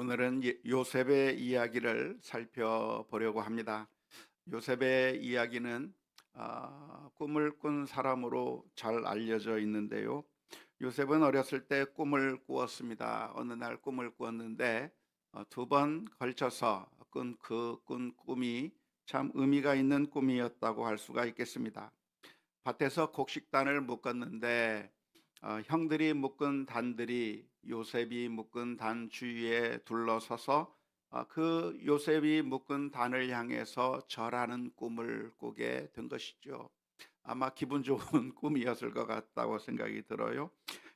오늘은 요셉의 이야기를 살펴보려고 합니다. 요셉의 이야기는 꿈을 꾼 사람으로 잘 알려져 있는데요. 요셉은 어렸을 때 꿈을 꾸었습니다. 어느 날 꿈을 꾸었는데 두 번 걸쳐서 꾼 꿈이 참 의미가 있는 꿈이었다고 할 수가 있겠습니다. 밭에서 곡식단을 묶었는데 형들이 묶은 단들이 요셉이 묶은 단 주위에 둘러서서 그 요셉이 묶은 단을 향해서 절하는 꿈을 꾸게 된 것이죠. 아마 기분 좋은 꿈이었을 것 같다고 생각이 들어요.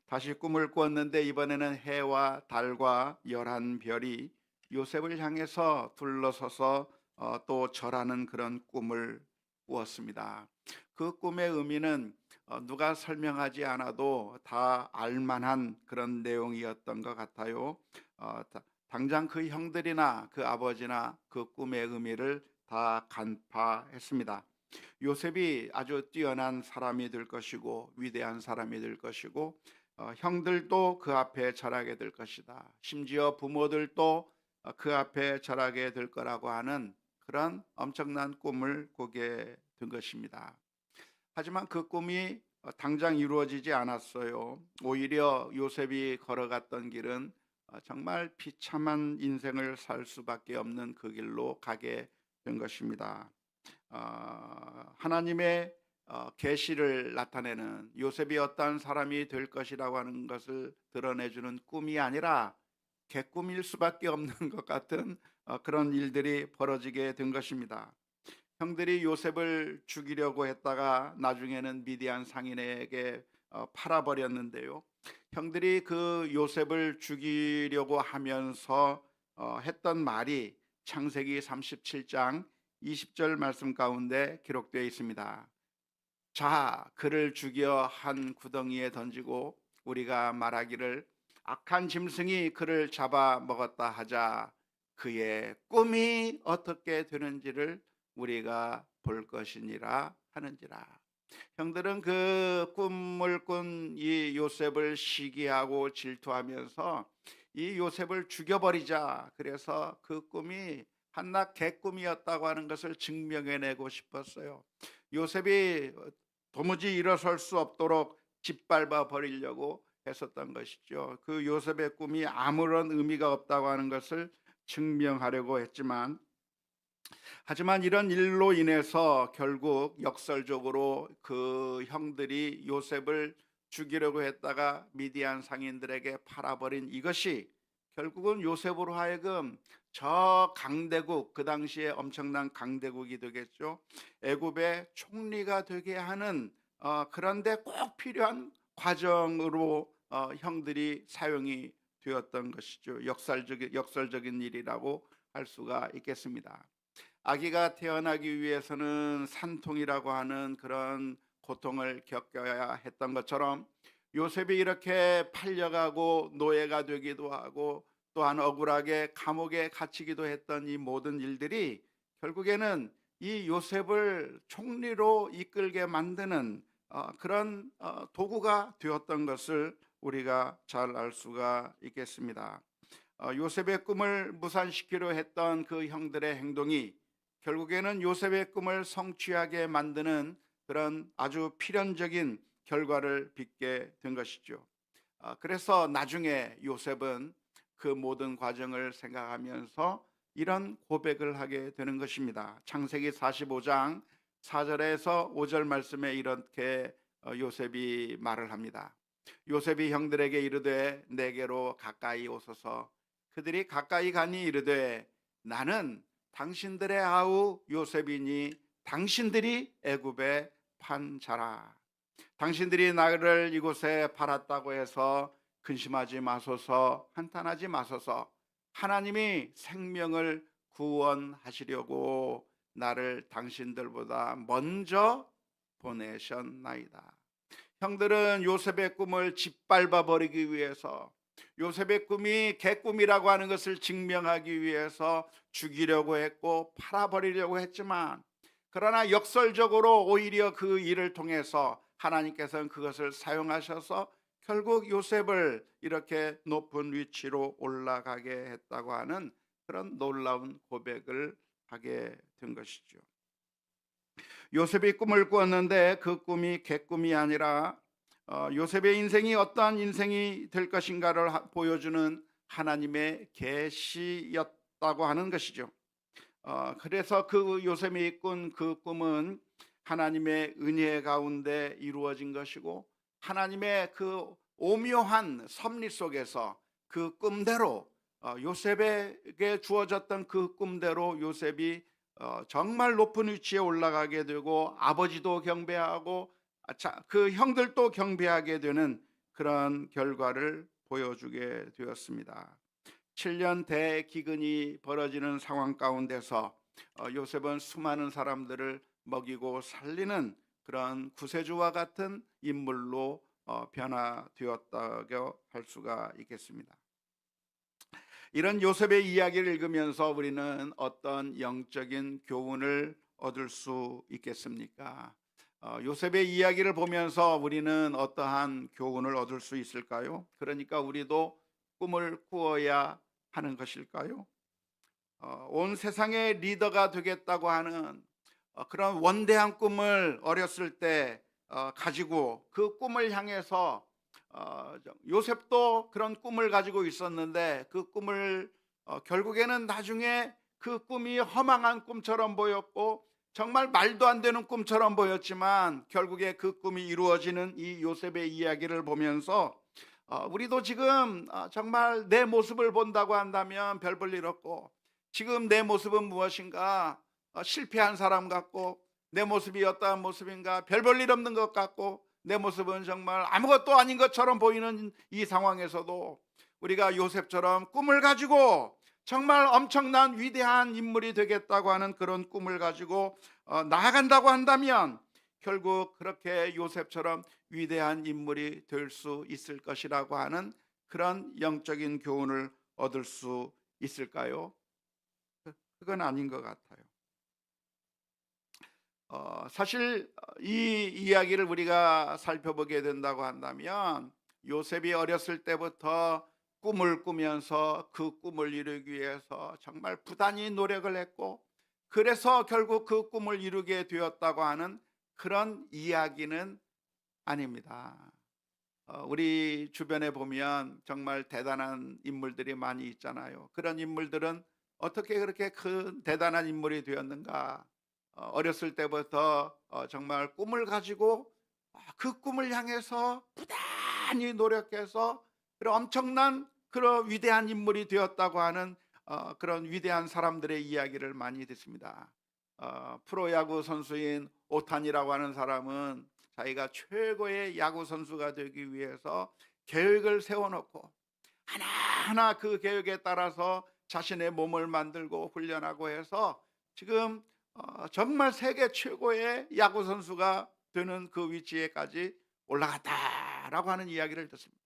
다시 꿈을 꾸었는데 이번에는 해와 달과 열한 별이 요셉을 향해서 둘러서서 또 절하는 그런 꿈을 꾸었습니다. 그 꿈의 의미는 누가 설명하지 않아도 다 알만한 그런 내용이었던 것 같아요. 당장 그 형들이나 그 아버지나 그 꿈의 의미를 다 간파했습니다. 요셉이 아주 뛰어난 사람이 될 것이고 위대한 사람이 될 것이고 형들도 그 앞에 절하게 될 것이다. 심지어 부모들도 그 앞에 절하게 될 거라고 하는 그런 엄청난 꿈을 꾸게 된 것입니다. 하지만 그 꿈이 당장 이루어지지 않았어요. 오히려 요셉이 걸어갔던 길은 정말 비참한 인생을 살 수밖에 없는 그 길로 가게 된 것입니다. 하나님의 계시를 나타내는 요셉이 어떠한 사람이 될 것이라고 하는 것을 드러내주는 꿈이 아니라 개꿈일 수밖에 없는 것 같은 그런 일들이 벌어지게 된 것입니다. 형들이 요셉을 죽이려고 했다가 나중에는 미디안 상인에게 팔아버렸는데요. 형들이 그 요셉을 죽이려고 하면서 했던 말이 창세기 37장 20절 말씀 가운데 기록되어 있습니다. 자, 그를 죽여 한 구덩이에 던지고 우리가 말하기를 악한 짐승이 그를 잡아 먹었다 하자. 그의 꿈이 어떻게 되는지를 우리가 볼 것이니라 하는지라. 형들은 그 꿈을 꾼 이 요셉을 시기하고 질투하면서 이 요셉을 죽여버리자. 그래서 그 꿈이 한낱 개꿈이었다고 하는 것을 증명해내고 싶었어요. 요셉이 도무지 일어설 수 없도록 짓밟아 버리려고 했었던 것이죠. 그 요셉의 꿈이 아무런 의미가 없다고 하는 것을 증명하려고 했지만, 하지만 이런 일로 인해서 결국 역설적으로 그 형들이 요셉을 죽이려고 했다가 미디안 상인들에게 팔아버린 이것이 결국은 요셉으로 하여금 저 강대국, 그 당시에 엄청난 강대국이 되겠죠. 애굽의 총리가 되게 하는 그런데 꼭 필요한 과정으로 형들이 사용이 되었던 것이죠. 역설적인 일이라고 할 수가 있겠습니다. 아기가 태어나기 위해서는 산통이라고 하는 그런 고통을 겪어야 했던 것처럼 요셉이 이렇게 팔려가고 노예가 되기도 하고 또한 억울하게 감옥에 갇히기도 했던 이 모든 일들이 결국에는 이 요셉을 총리로 이끌게 만드는 그런 도구가 되었던 것을 우리가 잘 알 수가 있겠습니다. 요셉의 꿈을 무산시키려 했던 그 형들의 행동이 결국에는 요셉의 꿈을 성취하게 만드는 그런 아주 필연적인 결과를 빚게 된 것이죠. 그래서 나중에 요셉은 그 모든 과정을 생각하면서 이런 고백을 하게 되는 것입니다. 창세기 45장 4절에서 5절 말씀에 이렇게 요셉이 말을 합니다. 요셉이 형들에게 이르되 내게로 가까이 오소서. 그들이 가까이 가니 이르되 나는 당신들의 아우 요셉이니 당신들이 애굽에 판 자라. 당신들이 나를 이곳에 팔았다고 해서 근심하지 마소서, 한탄하지 마소서. 하나님이 생명을 구원하시려고 나를 당신들보다 먼저 보내셨나이다. 형들은 요셉의 꿈을 짓밟아 버리기 위해서, 요셉의 꿈이 개꿈이라고 하는 것을 증명하기 위해서 죽이려고 했고 팔아버리려고 했지만, 그러나 역설적으로 오히려 그 일을 통해서 하나님께서는 그것을 사용하셔서 결국 요셉을 이렇게 높은 위치로 올라가게 했다고 하는 그런 놀라운 고백을 하게 된 것이죠. 요셉이 꿈을 꾸었는데 그 꿈이 개꿈이 아니라 요셉의 인생이 어떠한 인생이 될 것인가를 보여주는 하나님의 계시였다고 하는 것이죠. 그래서 그 요셉이 꾼 그 꿈은 하나님의 은혜 가운데 이루어진 것이고, 하나님의 그 오묘한 섭리 속에서 그 꿈대로 요셉에게 주어졌던 그 꿈대로 요셉이 정말 높은 위치에 올라가게 되고, 아버지도 경배하고 그 형들도 경배하게 되는 그런 결과를 보여주게 되었습니다. 7년 대기근이 벌어지는 상황 가운데서 요셉은 수많은 사람들을 먹이고 살리는 그런 구세주와 같은 인물로 변화되었다고 할 수가 있겠습니다. 이런 요셉의 이야기를 읽으면서 우리는 어떤 영적인 교훈을 얻을 수 있겠습니까? 요셉의 이야기를 보면서 우리는 어떠한 교훈을 얻을 수 있을까요? 그러니까 우리도 꿈을 꾸어야 하는 것일까요? 온 세상의 리더가 되겠다고 하는 그런 원대한 꿈을 어렸을 때 가지고 그 꿈을 향해서 요셉도 그런 꿈을 가지고 있었는데, 그 꿈을 결국에는 나중에 그 꿈이 허망한 꿈처럼 보였고 정말 말도 안 되는 꿈처럼 보였지만, 결국에 그 꿈이 이루어지는 이 요셉의 이야기를 보면서 우리도 지금 정말 내 모습을 본다고 한다면 별 볼 일 없고, 지금 내 모습은 무엇인가, 실패한 사람 같고, 내 모습이 어떠한 모습인가, 별 볼 일 없는 것 같고, 내 모습은 정말 아무것도 아닌 것처럼 보이는 이 상황에서도 우리가 요셉처럼 꿈을 가지고 정말 엄청난 위대한 인물이 되겠다고 하는 그런 꿈을 가지고 나아간다고 한다면, 결국 그렇게 요셉처럼 위대한 인물이 될 수 있을 것이라고 하는 그런 영적인 교훈을 얻을 수 있을까요? 그건 아닌 것 같아요. 사실 이 이야기를 우리가 살펴보게 된다고 한다면, 요셉이 어렸을 때부터 꿈을 꾸면서 그 꿈을 이루기 위해서 정말 부단히 노력을 했고, 그래서 결국 그 꿈을 이루게 되었다고 하는 그런 이야기는 아닙니다. 우리 주변에 보면 정말 대단한 인물들이 많이 있잖아요. 그런 인물들은 어떻게 그렇게 큰 대단한 인물이 되었는가? 어렸을 때부터 정말 꿈을 가지고 그 꿈을 향해서 부단히 노력해서 그런 엄청난 그런 위대한 인물이 되었다고 하는 그런 위대한 사람들의 이야기를 많이 듣습니다. 프로야구 선수인 오타니라고 하는 사람은 자기가 최고의 야구 선수가 되기 위해서 계획을 세워놓고 하나하나 그 계획에 따라서 자신의 몸을 만들고 훈련하고 해서 지금 정말 세계 최고의 야구 선수가 되는 그 위치에까지 올라갔다라고 하는 이야기를 듣습니다.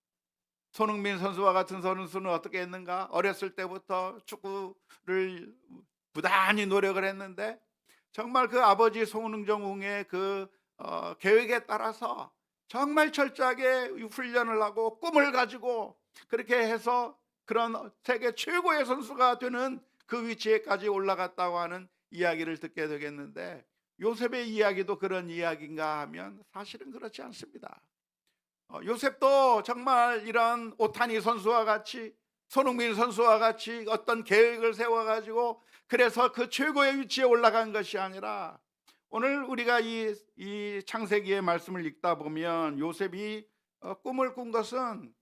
손흥민 선수와 같은 선수는 어떻게 했는가? 어렸을 때부터 축구를 부단히 노력을 했는데, 정말 그 아버지 송능정웅의 그 계획에 따라서 정말 철저하게 훈련을 하고 꿈을 가지고 그렇게 해서 그런 세계 최고의 선수가 되는 그 위치에까지 올라갔다고 하는 이야기를 듣게 되겠는데, 요셉의 이야기도 그런 이야기인가 하면 사실은 그렇지 않습니다. 요셉도 정말 이런 오타니 선수와 같이, 손흥민 선수와 같이 어떤 계획을 세워가지고 그래서 그 최고의 위치에 올라간 것이 아니라, 오늘 우리가 이 창세기의 말씀을 읽다 보면 요셉이 꿈을 꾼 것은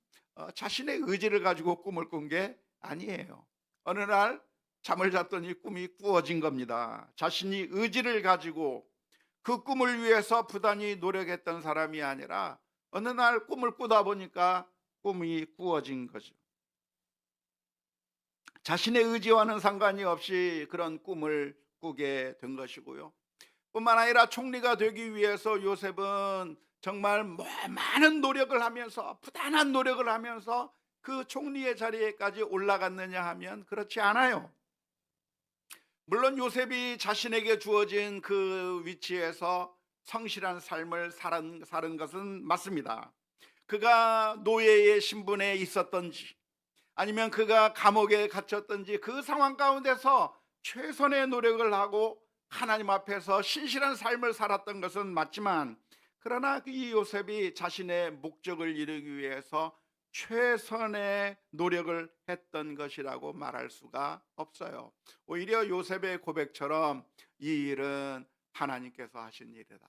자신의 의지를 가지고 꿈을 꾼 게 아니에요. 어느 날 잠을 잤더니 꿈이 꾸어진 겁니다. 자신이 의지를 가지고 그 꿈을 위해서 부단히 노력했던 사람이 아니라 어느 날 꿈을 꾸다 보니까 꿈이 꾸어진 거죠. 자신의 의지와는 상관이 없이 그런 꿈을 꾸게 된 것이고요. 뿐만 아니라 총리가 되기 위해서 요셉은 정말 많은 노력을 하면서, 부단한 노력을 하면서 그 총리의 자리에까지 올라갔느냐 하면 그렇지 않아요. 물론 요셉이 자신에게 주어진 그 위치에서 성실한 삶을 사는 것은 맞습니다. 그가 노예의 신분에 있었던지 아니면 그가 감옥에 갇혔던지 그 상황 가운데서 최선의 노력을 하고 하나님 앞에서 신실한 삶을 살았던 것은 맞지만, 그러나 이 요셉이 자신의 목적을 이루기 위해서 최선의 노력을 했던 것이라고 말할 수가 없어요. 오히려 요셉의 고백처럼 이 일은 하나님께서 하신 일이다.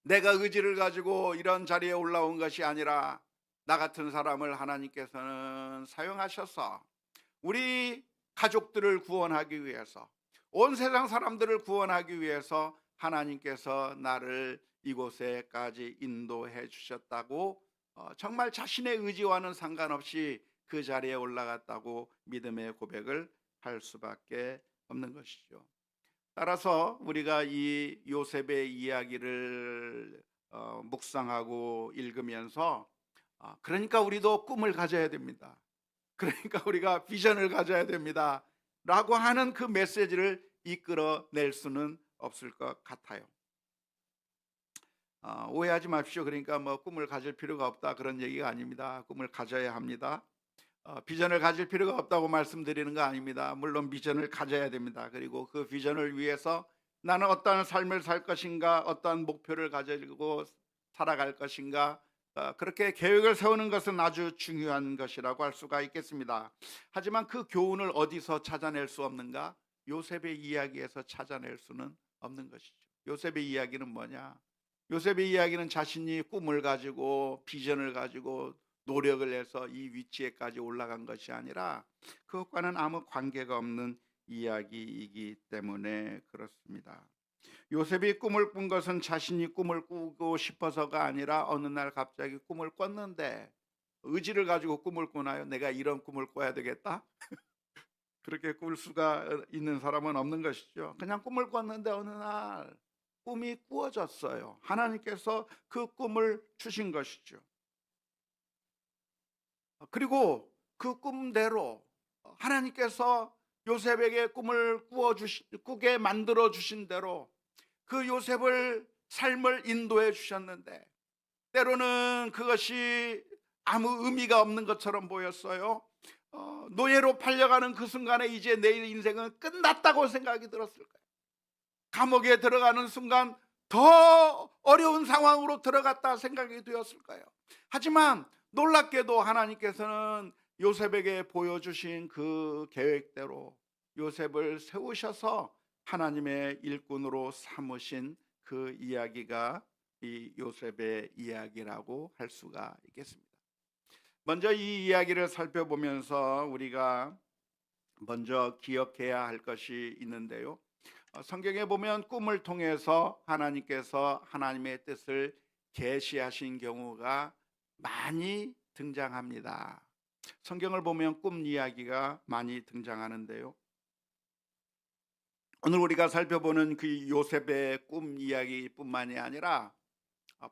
내가 의지를 가지고 이런 자리에 올라온 것이 아니라 나 같은 사람을 하나님께서는 사용하셔서 우리 가족들을 구원하기 위해서, 온 세상 사람들을 구원하기 위해서 하나님께서 나를 이곳에까지 인도해 주셨다고 정말 자신의 의지와는 상관없이 그 자리에 올라갔다고 믿음의 고백을 할 수밖에 없는 것이죠. 따라서 우리가 이 요셉의 이야기를 묵상하고 읽으면서 그러니까 우리도 꿈을 가져야 됩니다. 그러니까 우리가 비전을 가져야 됩니다. 라고 하는 그 메시지를 이끌어낼 수는 없을 것 같아요. 오해하지 마십시오. 그러니까 뭐 꿈을 가질 필요가 없다 그런 얘기가 아닙니다. 꿈을 가져야 합니다. 비전을 가질 필요가 없다고 말씀드리는 거 아닙니다. 물론 비전을 가져야 됩니다. 그리고 그 비전을 위해서 나는 어떠한 삶을 살 것인가, 어떠한 목표를 가지고 살아갈 것인가, 그렇게 계획을 세우는 것은 아주 중요한 것이라고 할 수가 있겠습니다. 하지만 그 교훈을 어디서 찾아낼 수 없는가? 요셉의 이야기에서 찾아낼 수는 없는 것이죠. 요셉의 이야기는 뭐냐? 요셉의 이야기는 자신이 꿈을 가지고 비전을 가지고 노력을 해서 이 위치에까지 올라간 것이 아니라 그것과는 아무 관계가 없는 이야기이기 때문에 그렇습니다. 요셉이 꿈을 꾼 것은 자신이 꿈을 꾸고 싶어서가 아니라 어느 날 갑자기 꿈을 꿨는데, 의지를 가지고 꿈을 꾸나요? 내가 이런 꿈을 꿔야 되겠다? 그렇게 꿀 수가 있는 사람은 없는 것이죠. 그냥 꿈을 꿨는데 어느 날 꿈이 꾸어졌어요. 하나님께서 그 꿈을 주신 것이죠. 그리고 그 꿈대로 하나님께서 요셉에게 꿈을 꾸게 만들어 주신 대로 그 요셉을 삶을 인도해 주셨는데, 때로는 그것이 아무 의미가 없는 것처럼 보였어요. 노예로 팔려가는 그 순간에 이제 내 인생은 끝났다고 생각이 들었을 거예요. 감옥에 들어가는 순간 더 어려운 상황으로 들어갔다 생각이 되었을 거예요. 하지만 놀랍게도 하나님께서는 요셉에게 보여주신 그 계획대로 요셉을 세우셔서 하나님의 일꾼으로 삼으신 그 이야기가 이 요셉의 이야기라고 할 수가 있겠습니다. 먼저 이 이야기를 살펴보면서 우리가 먼저 기억해야 할 것이 있는데요. 성경에 보면 꿈을 통해서 하나님께서 하나님의 뜻을 계시하신 경우가 많이 등장합니다. 성경을 보면 꿈 이야기가 많이 등장하는데요. 오늘 우리가 살펴보는 그 요셉의 꿈 이야기뿐만이 아니라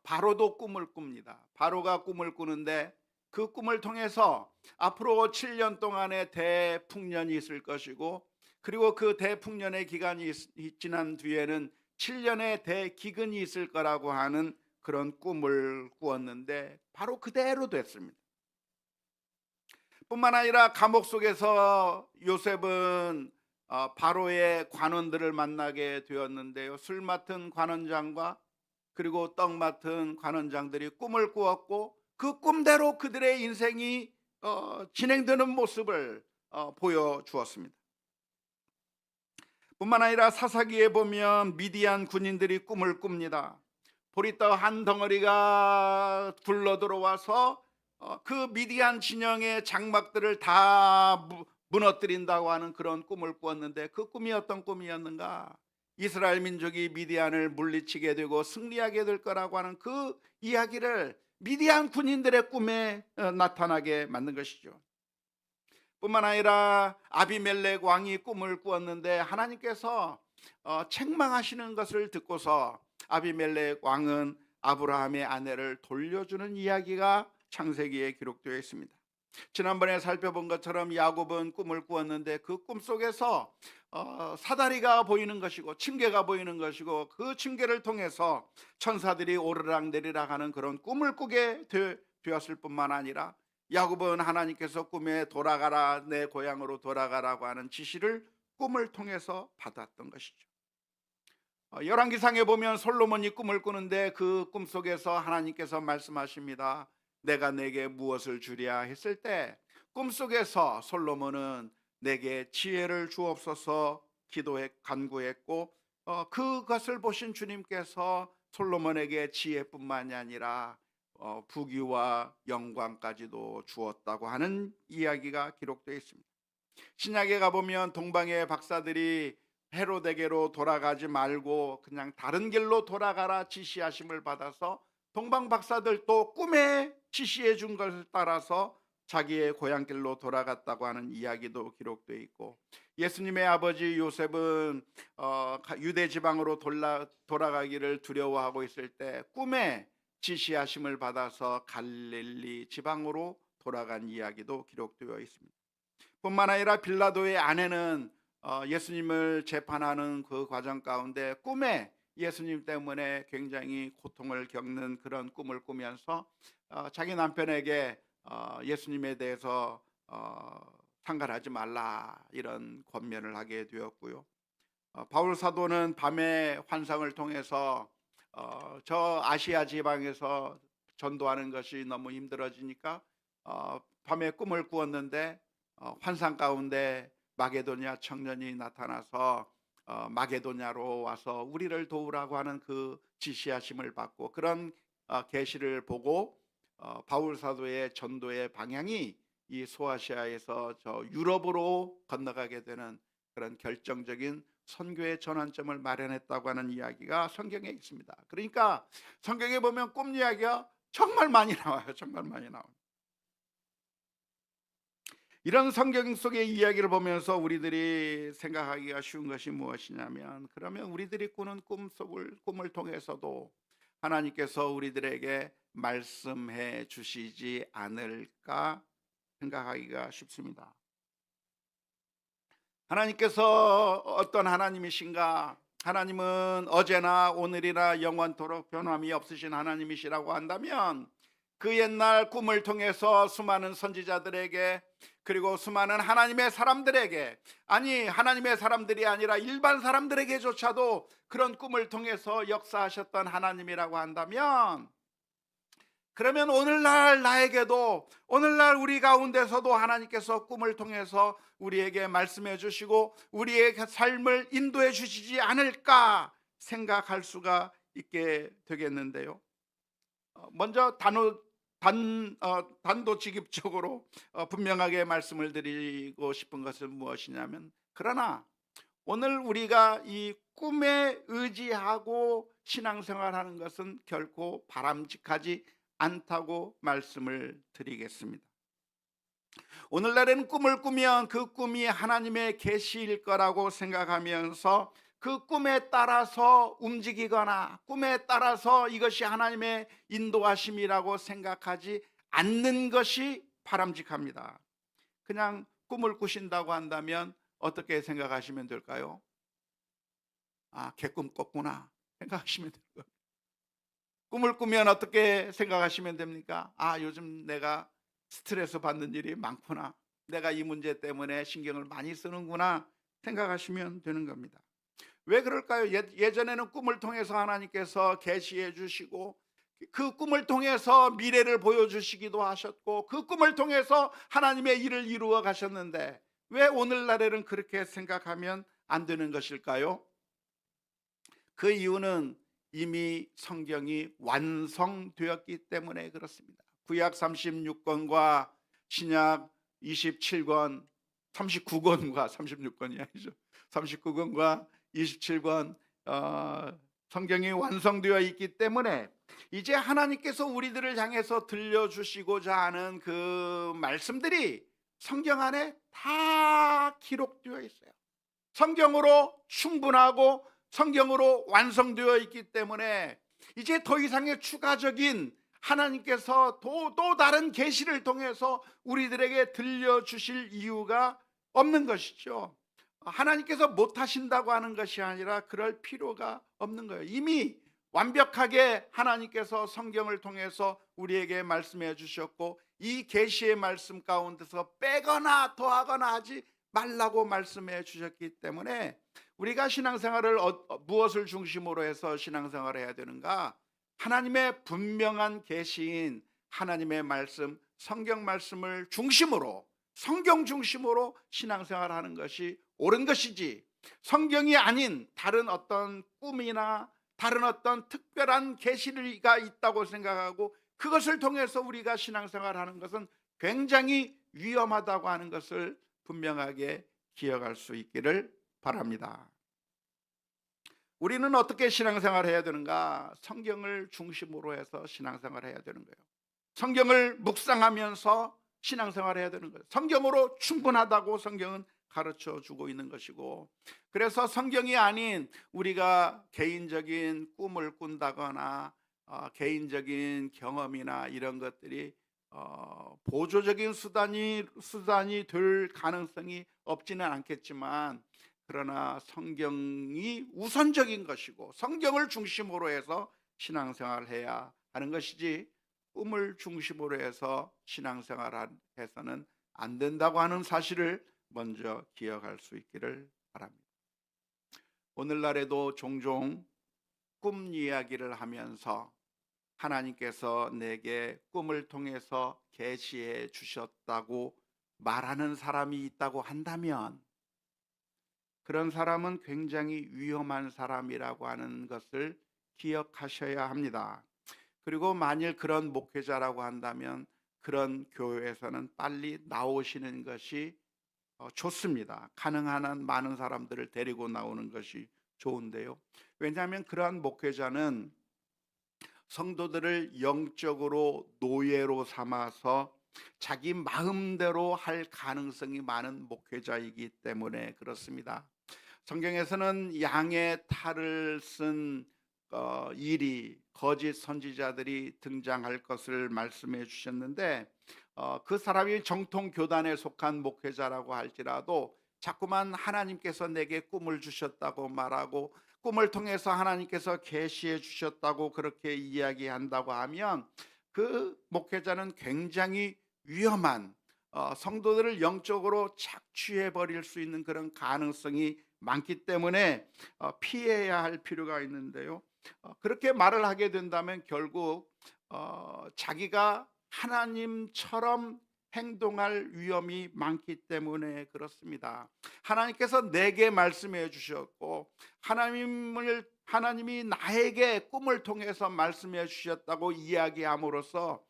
바로도 꿈을 꿉니다. 바로가 꿈을 꾸는데 그 꿈을 통해서 앞으로 7년 동안의 대풍년이 있을 것이고, 그리고 그 대풍년의 기간이 지난 뒤에는 7년의 대기근이 있을 거라고 하는 그런 꿈을 꾸었는데 바로 그대로 됐습니다. 뿐만 아니라 감옥 속에서 요셉은 바로의 관원들을 만나게 되었는데요. 술 맡은 관원장과 그리고 떡 맡은 관원장들이 꿈을 꾸었고 그 꿈대로 그들의 인생이 진행되는 모습을 보여주었습니다. 뿐만 아니라 사사기에 보면 미디안 군인들이 꿈을 꿉니다. 보리떡 한 덩어리가 굴러 들어와서 그 미디안 진영의 장막들을 다 무너뜨린다고 하는 그런 꿈을 꾸었는데, 그 꿈이 어떤 꿈이었는가? 이스라엘 민족이 미디안을 물리치게 되고 승리하게 될 거라고 하는 그 이야기를 미디안 군인들의 꿈에 나타나게 만든 것이죠. 뿐만 아니라 아비멜렉 왕이 꿈을 꾸었는데 하나님께서 책망하시는 것을 듣고서 아비멜렉 왕은 아브라함의 아내를 돌려주는 이야기가 창세기에 기록되어 있습니다. 지난번에 살펴본 것처럼 야곱은 꿈을 꾸었는데 그 꿈 속에서 사다리가 보이는 것이고 침개가 보이는 것이고 그 침개를 통해서 천사들이 오르락 내리락 하는 그런 꿈을 꾸게 되었을 뿐만 아니라 야곱은 하나님께서 꿈에 돌아가라, 내 고향으로 돌아가라고 하는 지시를 꿈을 통해서 받았던 것이죠. 열왕기상에 보면 솔로몬이 꿈을 꾸는데 그 꿈 속에서 하나님께서 말씀하십니다. 내가 내게 무엇을 주랴 했을 때 꿈속에서 솔로몬은 내게 지혜를 주옵소서 간구했고 그것을 보신 주님께서 솔로몬에게 지혜뿐만이 아니라 부귀와 영광까지도 주었다고 하는 이야기가 기록되어 있습니다. 신약에 가보면 동방의 박사들이 헤로데게로 돌아가지 말고 그냥 다른 길로 돌아가라 지시하심을 받아서 동방 박사들도 꿈에 지시해 준 것을 따라서 자기의 고향길로 돌아갔다고 하는 이야기도 기록되어 있고, 예수님의 아버지 요셉은 유대 지방으로 돌아가기를 두려워하고 있을 때 꿈에 지시하심을 받아서 갈릴리 지방으로 돌아간 이야기도 기록되어 있습니다. 뿐만 아니라 빌라도의 아내는 예수님을 재판하는 그 과정 가운데 꿈에 예수님 때문에 굉장히 고통을 겪는 그런 꿈을 꾸면서 자기 남편에게 예수님에 대해서 상관하지 말라 이런 권면을 하게 되었고요. 바울 사도는 밤에 환상을 통해서 저 아시아 지방에서 전도하는 것이 너무 힘들어지니까 밤에 꿈을 꾸었는데 환상 가운데 마게도냐 청년이 나타나서 마게도냐로 와서 우리를 도우라고 하는 그 지시하심을 받고 그런 계시를 보고 바울 사도의 전도의 방향이 이 소아시아에서 저 유럽으로 건너가게 되는 그런 결정적인 선교의 전환점을 마련했다고 하는 이야기가 성경에 있습니다. 그러니까 성경에 보면 꿈 이야기가 정말 많이 나와요. 정말 많이 나옵니다. 이런 성경 속의 이야기를 보면서 우리들이 생각하기가 쉬운 것이 무엇이냐면, 그러면 우리들이 꾸는 꿈을 통해서도 하나님께서 우리들에게 말씀해 주시지 않을까 생각하기가 쉽습니다. 하나님께서 어떤 하나님이신가? 하나님은 어제나 오늘이나 영원토록 변함이 없으신 하나님이시라고 한다면 그 옛날 꿈을 통해서 수많은 선지자들에게, 그리고 수많은 하나님의 사람들에게, 아니 하나님의 사람들이 아니라 일반 사람들에게조차도 그런 꿈을 통해서 역사하셨던 하나님이라고 한다면, 그러면 오늘날 나에게도, 오늘날 우리 가운데서도 하나님께서 꿈을 통해서 우리에게 말씀해 주시고 우리의 삶을 인도해 주시지 않을까 생각할 수가 있게 되겠는데요. 먼저 단도직입적으로 분명하게 말씀을 드리고 싶은 것은 무엇이냐면, 그러나 오늘 우리가 이 꿈에 의지하고 신앙생활하는 것은 결코 바람직하지 않다고 말씀을 드리겠습니다. 오늘날에는 꿈을 꾸면 그 꿈이 하나님의 계시일 거라고 생각하면서 그 꿈에 따라서 움직이거나 꿈에 따라서 이것이 하나님의 인도하심이라고 생각하지 않는 것이 바람직합니다. 그냥 꿈을 꾸신다고 한다면 어떻게 생각하시면 될까요? 개꿈 꿨구나 생각하시면 될 거예요. 꿈을 꾸면 어떻게 생각하시면 됩니까? 요즘 내가 스트레스 받는 일이 많구나, 내가 이 문제 때문에 신경을 많이 쓰는구나 생각하시면 되는 겁니다. 왜 그럴까요? 예전에는 꿈을 통해서 하나님께서 계시해 주시고 그 꿈을 통해서 미래를 보여주시기도 하셨고 그 꿈을 통해서 하나님의 일을 이루어 가셨는데 왜 오늘날에는 그렇게 생각하면 안 되는 것일까요? 그 이유는 이미 성경이 완성되었기 때문에 그렇습니다. 구약 36권과 신약 27권, 39권과 36권이 아니죠. 39권과 27권 성경이 완성되어 있기 때문에 이제 하나님께서 우리들을 향해서 들려주시고자 하는 그 말씀들이 성경 안에 다 기록되어 있어요. 성경으로 충분하고 성경으로 완성되어 있기 때문에 이제 더 이상의 추가적인 하나님께서 또 다른 계시를 통해서 우리들에게 들려주실 이유가 없는 것이죠. 하나님께서 못하신다고 하는 것이 아니라 그럴 필요가 없는 거예요. 이미 완벽하게 하나님께서 성경을 통해서 우리에게 말씀해 주셨고, 이 계시의 말씀 가운데서 빼거나 더하거나 하지 말라고 말씀해 주셨기 때문에 우리가 신앙생활을 무엇을 중심으로 해서 신앙생활을 해야 되는가? 하나님의 분명한 계시인 하나님의 말씀, 성경 말씀을 중심으로, 성경 중심으로 신앙생활하는 것이 옳은 것이지, 성경이 아닌 다른 어떤 꿈이나 다른 어떤 특별한 계시가 있다고 생각하고 그것을 통해서 우리가 신앙생활하는 것은 굉장히 위험하다고 하는 것을 분명하게 기억할 수 있기를 바랍니다. 우리는 어떻게 신앙생활을 해야 되는가? 성경을 중심으로 해서 신앙생활을 해야 되는 거예요. 성경을 묵상하면서 신앙생활을 해야 되는 거예요. 성경으로 충분하다고 성경은 가르쳐 주고 있는 것이고, 그래서 성경이 아닌 우리가 개인적인 꿈을 꾼다거나 개인적인 경험이나 이런 것들이 보조적인 수단이 될 가능성이 없지는 않겠지만, 그러나 성경이 우선적인 것이고 성경을 중심으로 해서 신앙생활을 해야 하는 것이지, 꿈을 중심으로 해서 신앙생활을 해서는 안 된다고 하는 사실을 먼저 기억할 수 있기를 바랍니다. 오늘날에도 종종 꿈 이야기를 하면서 하나님께서 내게 꿈을 통해서 계시해 주셨다고 말하는 사람이 있다고 한다면, 그런 사람은 굉장히 위험한 사람이라고 하는 것을 기억하셔야 합니다. 그리고 만일 그런 목회자라고 한다면 그런 교회에서는 빨리 나오시는 것이 좋습니다. 가능한 한 많은 사람들을 데리고 나오는 것이 좋은데요. 왜냐하면 그러한 목회자는 성도들을 영적으로 노예로 삼아서 자기 마음대로 할 가능성이 많은 목회자이기 때문에 그렇습니다. 성경에서는 양의 탈을 쓴 일이 거짓 선지자들이 등장할 것을 말씀해 주셨는데, 그 사람이 정통 교단에 속한 목회자라고 할지라도 자꾸만 하나님께서 내게 꿈을 주셨다고 말하고 꿈을 통해서 하나님께서 계시해 주셨다고 그렇게 이야기한다고 하면, 그 목회자는 굉장히 위험한, 성도들을 영적으로 착취해 버릴 수 있는 그런 가능성이 많기 때문에 피해야 할 필요가 있는데요. 그렇게 말을 하게 된다면 결국 자기가 하나님처럼 행동할 위험이 많기 때문에 그렇습니다. 하나님께서 내게 말씀해 주셨고 하나님이 나에게 꿈을 통해서 말씀해 주셨다고 이야기함으로써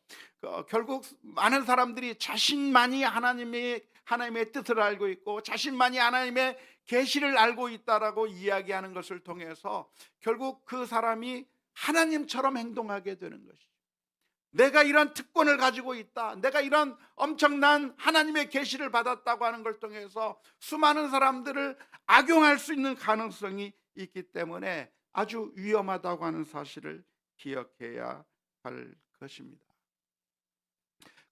결국 많은 사람들이 자신만이 하나님의 뜻을 알고 있고 자신만이 하나님의 계시를 알고 있다라고 이야기하는 것을 통해서 결국 그 사람이 하나님처럼 행동하게 되는 것이죠. 내가 이런 특권을 가지고 있다, 내가 이런 엄청난 하나님의 계시를 받았다고 하는 걸 통해서 수많은 사람들을 악용할 수 있는 가능성이 있기 때문에 아주 위험하다고 하는 사실을 기억해야 할 것입니다.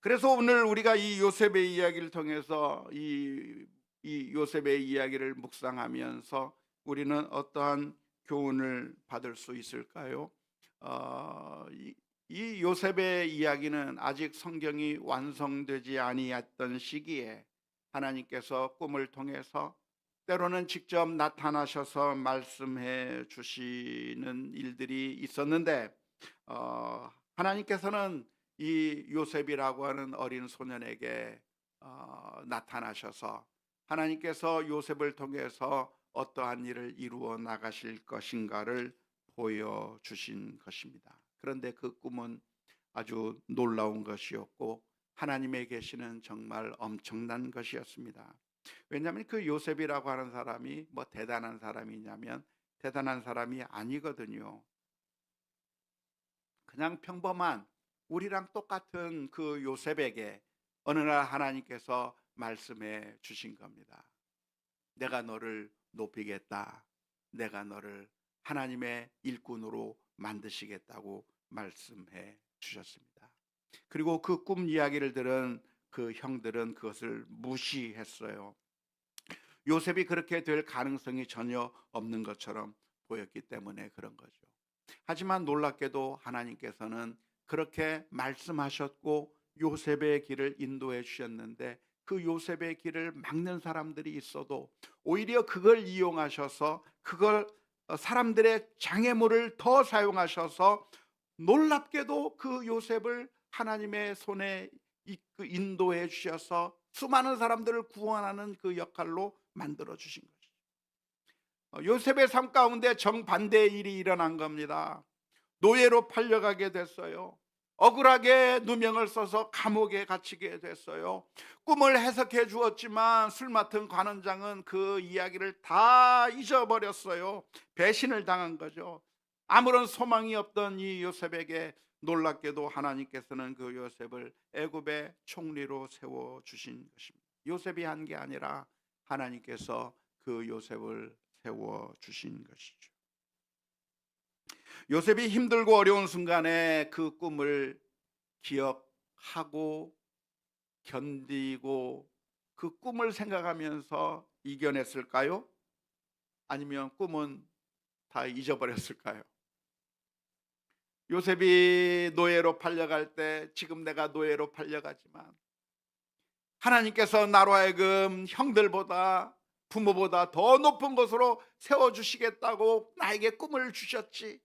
그래서 오늘 우리가 이 요셉의 이야기를 통해서 이 요셉의 이야기를 묵상하면서 우리는 어떠한 교훈을 받을 수 있을까요? 이 요셉의 이야기는 아직 성경이 완성되지 아니했던 시기에 하나님께서 꿈을 통해서 때로는 직접 나타나셔서 말씀해 주시는 일들이 있었는데, 하나님께서는 이 요셉이라고 하는 어린 소년에게 나타나셔서 하나님께서 요셉을 통해서 어떠한 일을 이루어 나가실 것인가를 보여주신 것입니다. 그런데 그 꿈은 아주 놀라운 것이었고 하나님의 계시는 정말 엄청난 것이었습니다. 왜냐하면 그 요셉이라고 하는 사람이 뭐 대단한 사람이냐면 대단한 사람이 아니거든요. 그냥 평범한 우리랑 똑같은 그 요셉에게 어느 날 하나님께서 말씀해 주신 겁니다. 내가 너를 높이겠다, 내가 너를 하나님의 일꾼으로 만드시겠다고 말씀해 주셨습니다. 그리고 그 꿈 이야기를 들은 그 형들은 그것을 무시했어요. 요셉이 그렇게 될 가능성이 전혀 없는 것처럼 보였기 때문에 그런 거죠. 하지만 놀랍게도 하나님께서는 그렇게 말씀하셨고 요셉의 길을 인도해 주셨는데, 그 요셉의 길을 막는 사람들이 있어도 오히려 그걸 이용하셔서 그걸 사람들의 장애물을 더 사용하셔서 놀랍게도 그 요셉을 하나님의 손에 인도해 주셔서 수많은 사람들을 구원하는 그 역할로 만들어 주신 것이죠. 요셉의 삶 가운데 정반대의 일이 일어난 겁니다. 노예로 팔려가게 됐어요. 억울하게 누명을 써서 감옥에 갇히게 됐어요. 꿈을 해석해 주었지만 술 맡은 관원장은 그 이야기를 다 잊어버렸어요. 배신을 당한 거죠. 아무런 소망이 없던 이 요셉에게 놀랍게도 하나님께서는 그 요셉을 애굽의 총리로 세워 주신 것입니다. 요셉이 한 게 아니라 하나님께서 그 요셉을 세워 주신 것이죠. 요셉이 힘들고 어려운 순간에 그 꿈을 기억하고 견디고 그 꿈을 생각하면서 이겨냈을까요? 아니면 꿈은 다 잊어버렸을까요? 요셉이 노예로 팔려갈 때 지금 내가 노예로 팔려가지만 하나님께서 나로 하여금 형들보다 부모보다 더 높은 곳으로 세워주시겠다고 나에게 꿈을 주셨지.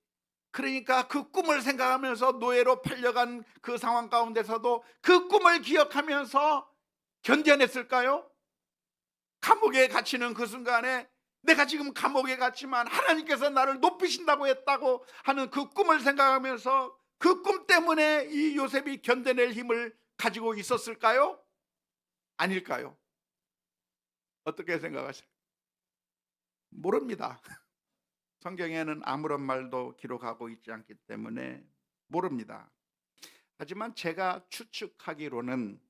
그러니까 그 꿈을 생각하면서 노예로 팔려간 그 상황 가운데서도 그 꿈을 기억하면서 견뎌냈을까요? 감옥에 갇히는 그 순간에 내가 지금 감옥에 갇히만 하나님께서 나를 높이신다고 했다고 하는 그 꿈을 생각하면서 그 꿈 때문에 이 요셉이 견뎌낼 힘을 가지고 있었을까요? 아닐까요? 어떻게 생각하세요? 모릅니다. 성경에는 아무런 말도 기록하고 있지 않기 때문에 모릅니다. 하지만 제가 추측하기로는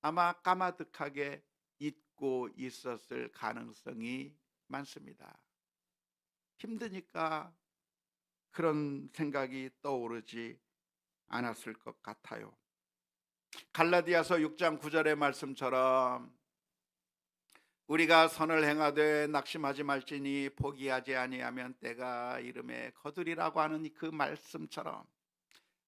아마 까마득하게 잊고 있었을 가능성이 많습니다. 힘드니까 그런 생각이 떠오르지 않았을 것 같아요. 갈라디아서 6장 9절의 말씀처럼 우리가 선을 행하되 낙심하지 말지니 포기하지 아니하면 때가 이름에 거두리라고 하는 그 말씀처럼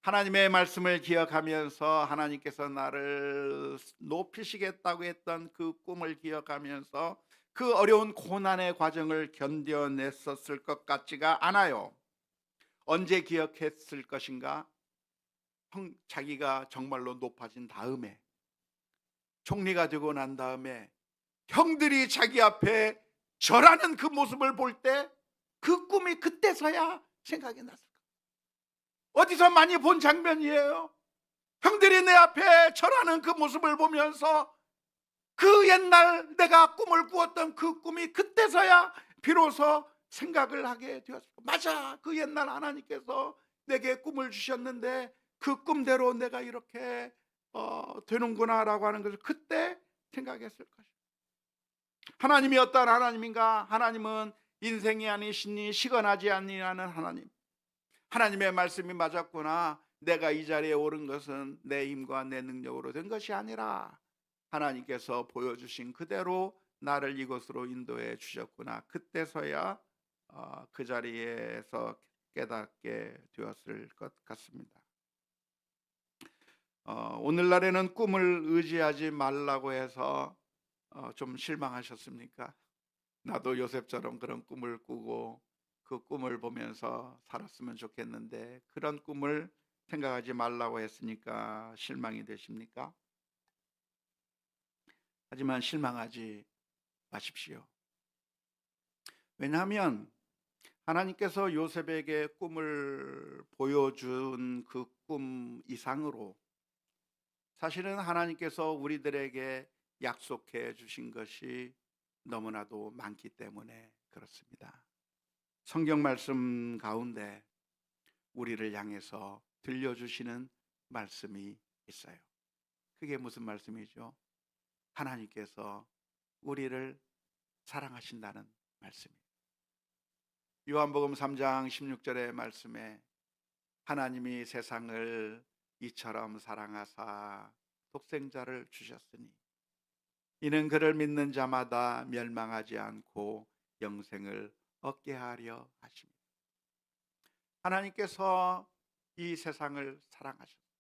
하나님의 말씀을 기억하면서 하나님께서 나를 높이시겠다고 했던 그 꿈을 기억하면서 그 어려운 고난의 과정을 견뎌냈었을 것 같지가 않아요. 언제 기억했을 것인가? 자기가 정말로 높아진 다음에, 총리가 되고 난 다음에 형들이 자기 앞에 절하는 그 모습을 볼 때 그 꿈이 그때서야 생각이 났을 거예요. 어디서 많이 본 장면이에요. 형들이 내 앞에 절하는 그 모습을 보면서 그 옛날 내가 꿈을 꾸었던 그 꿈이 그때서야 비로소 생각을 하게 되었어요. 맞아, 그 옛날 하나님께서 내게 꿈을 주셨는데 그 꿈대로 내가 이렇게 되는구나 라고 하는 것을 그때 생각했을 것이에요. 하나님이 어떤 하나님인가? 하나님은 인생이 아니시니 시건하지 아니하는 하나님. 하나님의 말씀이 맞았구나. 내가 이 자리에 오른 것은 내 힘과 내 능력으로 된 것이 아니라 하나님께서 보여주신 그대로 나를 이곳으로 인도해 주셨구나. 그때서야 그 자리에서 깨닫게 되었을 것 같습니다. 오늘날에는 꿈을 의지하지 말라고 해서 좀 실망하셨습니까? 나도 요셉처럼 그런 꿈을 꾸고 그 꿈을 보면서 살았으면 좋겠는데 그런 꿈을 생각하지 말라고 했으니까 실망이 되십니까? 하지만 실망하지 마십시오. 왜냐하면 하나님께서 요셉에게 꿈을 보여준 그 꿈 이상으로 사실은 하나님께서 우리들에게 약속해 주신 것이 너무나도 많기 때문에 그렇습니다. 성경 말씀 가운데 우리를 향해서 들려주시는 말씀이 있어요. 그게 무슨 말씀이죠? 하나님께서 우리를 사랑하신다는 말씀이에요. 요한복음 3장 16절의 말씀에 하나님이 세상을 이처럼 사랑하사 독생자를 주셨으니 이는 그를 믿는 자마다 멸망하지 않고 영생을 얻게 하려 하십니다. 하나님께서 이 세상을 사랑하셨습니다.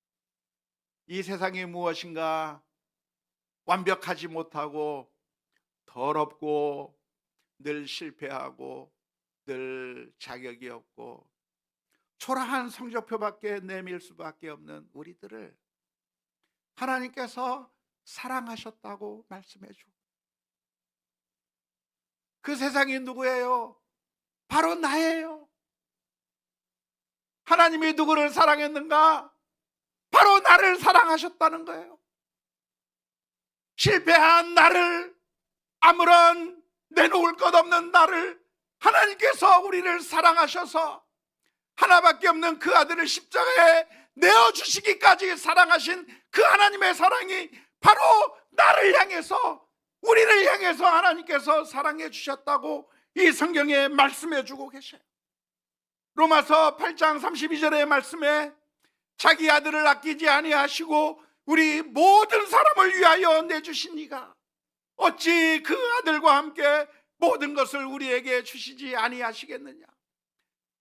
이 세상이 무엇인가 완벽하지 못하고 더럽고 늘 실패하고 늘 자격이 없고 초라한 성적표밖에 내밀 수밖에 없는 우리들을 하나님께서 사랑하셨다고 말씀해 주고, 그 세상이 누구예요? 바로 나예요. 하나님이 누구를 사랑했는가? 바로 나를 사랑하셨다는 거예요. 실패한 나를, 아무런 내놓을 것 없는 나를 하나님께서 우리를 사랑하셔서 하나밖에 없는 그 아들을 십자가에 내어주시기까지 사랑하신 그 하나님의 사랑이 바로 나를 향해서, 우리를 향해서 하나님께서 사랑해 주셨다고 이 성경에 말씀해 주고 계셔요. 로마서 8장 32절의 말씀에 자기 아들을 아끼지 아니하시고 우리 모든 사람을 위하여 내주신 이가 어찌 그 아들과 함께 모든 것을 우리에게 주시지 아니하시겠느냐.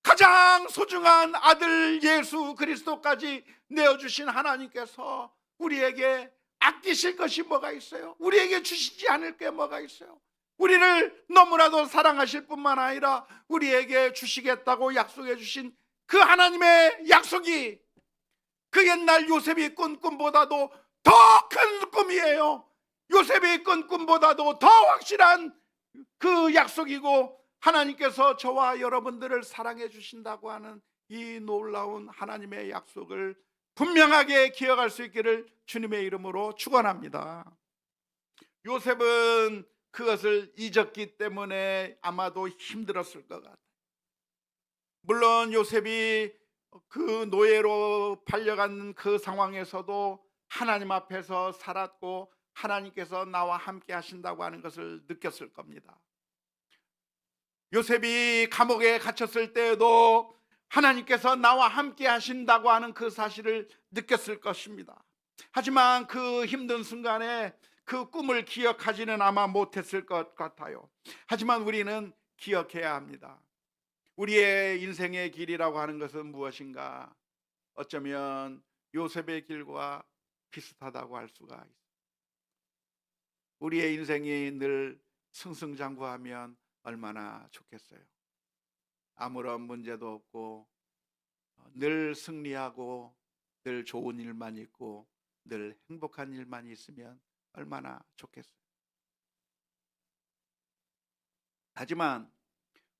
가장 소중한 아들 예수 그리스도까지 내어주신 하나님께서 우리에게 아끼실 것이 뭐가 있어요? 우리에게 주시지 않을 게 뭐가 있어요? 우리를 너무나도 사랑하실 뿐만 아니라 우리에게 주시겠다고 약속해 주신 그 하나님의 약속이 그 옛날 요셉이 꾼 꿈보다도 더 큰 꿈이에요. 요셉이 꾼 꿈보다도 더 확실한 그 약속이고, 하나님께서 저와 여러분들을 사랑해 주신다고 하는 이 놀라운 하나님의 약속을 분명하게 기억할 수 있기를 주님의 이름으로 축원합니다. 요셉은 그것을 잊었기 때문에 아마도 힘들었을 것 같아요. 물론 요셉이 그 노예로 팔려간 그 상황에서도 하나님 앞에서 살았고 하나님께서 나와 함께 하신다고 하는 것을 느꼈을 겁니다. 요셉이 감옥에 갇혔을 때에도 하나님께서 나와 함께 하신다고 하는 그 사실을 느꼈을 것입니다. 하지만 그 힘든 순간에 그 꿈을 기억하지는 아마 못했을 것 같아요. 하지만 우리는 기억해야 합니다. 우리의 인생의 길이라고 하는 것은 무엇인가? 어쩌면 요셉의 길과 비슷하다고 할 수가 있습니다. 우리의 인생이 늘 승승장구하면 얼마나 좋겠어요. 아무런 문제도 없고 늘 승리하고 늘 좋은 일만 있고 늘 행복한 일만 있으면 얼마나 좋겠어요. 하지만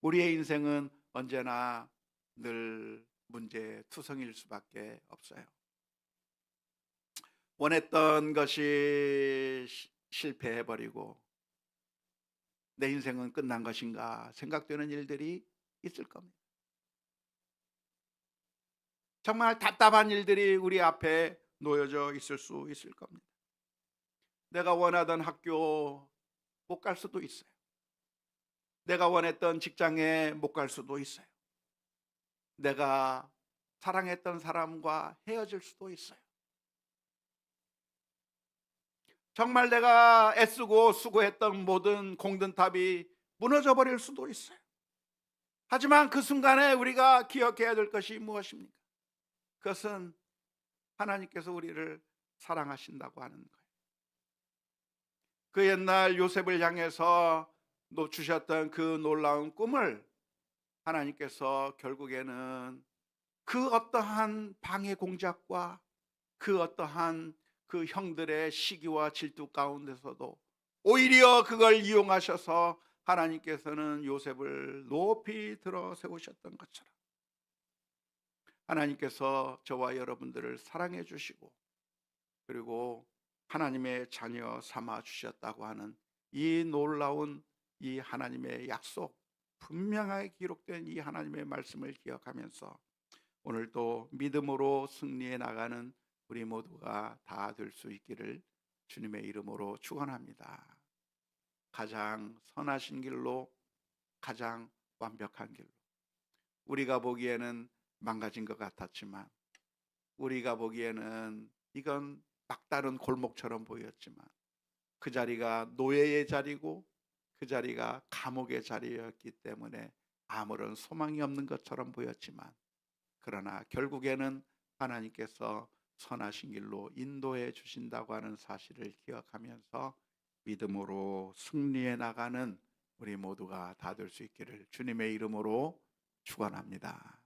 우리의 인생은 언제나 늘 문제투성일 수밖에 없어요. 원했던 것이 실패해버리고 내 인생은 끝난 것인가 생각되는 일들이 있을 겁니다. 정말 답답한 일들이 우리 앞에 놓여져 있을 수 있을 겁니다. 내가 원하던 학교 못 갈 수도 있어요. 내가 원했던 직장에 못 갈 수도 있어요. 내가 사랑했던 사람과 헤어질 수도 있어요. 정말 내가 애쓰고 수고했던 모든 공든탑이 무너져 버릴 수도 있어요. 하지만 그 순간에 우리가 기억해야 될 것이 무엇입니까? 그것은 하나님께서 우리를 사랑하신다고 하는 거예요. 그 옛날 요셉을 향해서 주셨던 그 놀라운 꿈을 하나님께서 결국에는 그 어떠한 방해 공작과 그 어떠한 그 형들의 시기와 질투 가운데서도 오히려 그걸 이용하셔서 하나님께서는 요셉을 높이 들어 세우셨던 것처럼 하나님께서 저와 여러분들을 사랑해 주시고 그리고 하나님의 자녀 삼아 주셨다고 하는 이 놀라운 이 하나님의 약속, 분명하게 기록된 이 하나님의 말씀을 기억하면서 오늘도 믿음으로 승리해 나가는 우리 모두가 다 될 수 있기를 주님의 이름으로 축원합니다. 가장 선하신 길로, 가장 완벽한 길로, 우리가 보기에는 망가진 것 같았지만 우리가 보기에는 이건 막다른 골목처럼 보였지만 그 자리가 노예의 자리고 그 자리가 감옥의 자리였기 때문에 아무런 소망이 없는 것처럼 보였지만, 그러나 결국에는 하나님께서 선하신 길로 인도해 주신다고 하는 사실을 기억하면서 믿음으로 승리해 나가는 우리 모두가 다 될 수 있기를 주님의 이름으로 축원합니다.